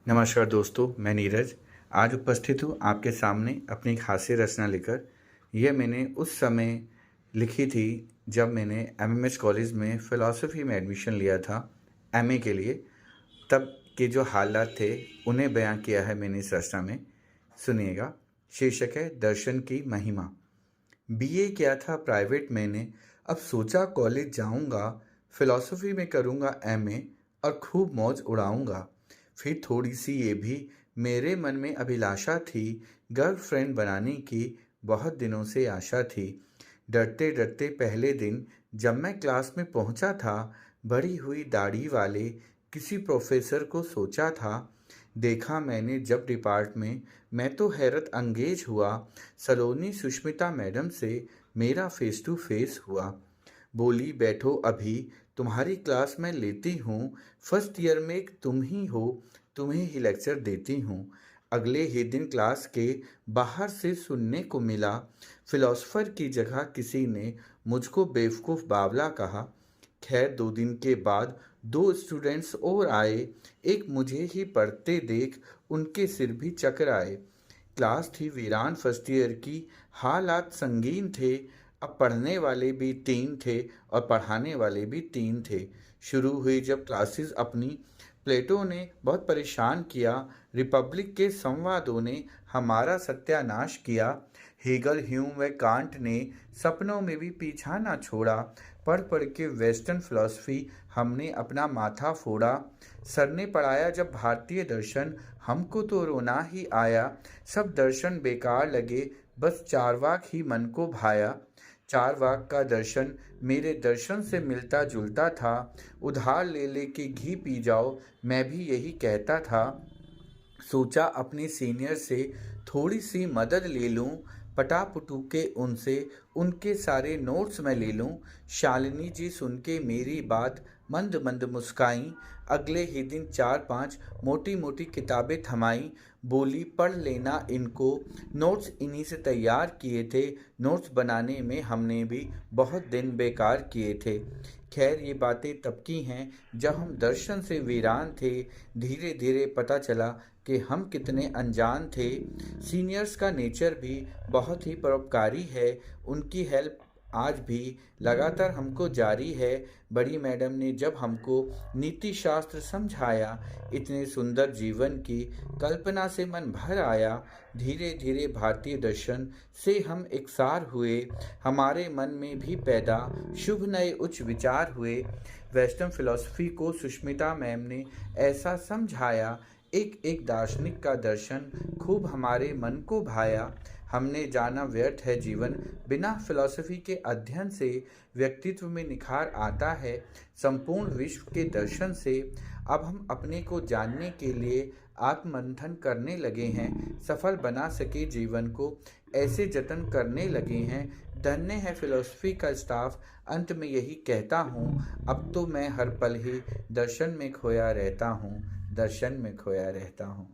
नमस्कार दोस्तों, मैं नीरज आज उपस्थित हूँ आपके सामने अपनी एक हास्य रचना लेकर। यह मैंने उस समय लिखी थी जब मैंने एमएमएस कॉलेज में फ़िलॉसफ़ी में एडमिशन लिया था एमए के लिए। तब के जो हालात थे उन्हें बयां किया है मैंने इस रचना में। सुनिएगा। शीर्षक है दर्शन की महिमा। बीए किया था प्राइवेट मैंने, अब सोचा कॉलेज जाऊंगा, फ़िलॉसफ़ी में करूंगा एमए और खूब मौज उड़ाऊंगा। फिर थोड़ी सी ये भी मेरे मन में अभिलाषा थी, गर्लफ्रेंड बनाने की बहुत दिनों से आशा थी। डरते डरते पहले दिन जब मैं क्लास में पहुंचा था, बड़ी हुई दाढ़ी वाले किसी प्रोफेसर को सोचा था। देखा मैंने जब डिपार्ट में, मैं तो हैरत अंगेज हुआ। सलोनी सुष्मिता मैडम से मेरा फेस टू फेस हुआ। बोली, बैठो अभी, तुम्हारी क्लास मैं लेती हूँ। फर्स्ट ईयर में एक तुम ही हो, तुम्हें ही लेक्चर देती हूँ। अगले ही दिन क्लास के बाहर से सुनने को मिला, फिलोसफर की जगह किसी ने मुझको बेवकूफ़ बावला कहा। खैर 2 दिन के बाद 2 स्टूडेंट्स और आए, एक मुझे ही पढ़ते देख उनके सिर भी चकर आए। क्लास थी वीरान फर्स्ट ईयर की, हालात संगीन थे। अब पढ़ने वाले भी 3 थे और पढ़ाने वाले भी 3 थे। शुरू हुई जब क्लासेस अपनी, प्लेटो ने बहुत परेशान किया। रिपब्लिक के संवादों ने हमारा सत्यानाश किया। हेगल, ह्यूम व कांट ने सपनों में भी पीछा ना छोड़ा। पढ़ पढ़ के वेस्टर्न फिलॉसफी हमने अपना माथा फोड़ा। सर ने पढ़ाया जब भारतीय दर्शन, हमको तो रोना ही आया। सब दर्शन बेकार लगे, बस चारवाक ही मन को भाया। चारवाक का दर्शन मेरे दर्शन से मिलता जुलता था। उधार ले ले के घी पी जाओ, मैं भी यही कहता था। सोचा अपने सीनियर से थोड़ी सी मदद ले लूं, पटापटू के उनसे उनके सारे नोट्स मैं ले लूं। शालिनी जी सुन के मेरी बात मंद मंद मुस्काईं। अगले ही दिन 4-5 मोटी मोटी किताबें थमाईं। बोली, पढ़ लेना इनको, नोट्स इन्हीं से तैयार किए थे। नोट्स बनाने में हमने भी बहुत दिन बेकार किए थे। खैर ये बातें तब की हैं जब हम दर्शन से वीरान थे। धीरे धीरे पता चला कि हम कितने अनजान थे। सीनियर्स का नेचर भी बहुत ही परोपकारी है, उनकी हेल्प आज भी लगातार हमको जारी है। बड़ी मैडम ने जब हमको नीति शास्त्र समझाया, इतने सुंदर जीवन की कल्पना से मन भर आया। धीरे धीरे भारतीय दर्शन से हम एकसार हुए, हमारे मन में भी पैदा शुभ नए उच्च विचार हुए। वेस्टर्न फिलॉसफी को सुष्मिता मैम ने ऐसा समझाया, एक एक दार्शनिक का दर्शन खूब हमारे मन को भाया। हमने जाना व्यर्थ है जीवन, बिना फिलॉसफी के अध्ययन से व्यक्तित्व में निखार आता है संपूर्ण विश्व के दर्शन से। अब हम अपने को जानने के लिए आत्ममंथन करने लगे हैं, सफल बना सके जीवन को ऐसे जतन करने लगे हैं। धन्य है फिलॉसफी का स्टाफ, अंत में यही कहता हूँ। अब तो मैं हर पल ही दर्शन में खोया रहता हूँ, दर्शन में खोया रहता हूँ।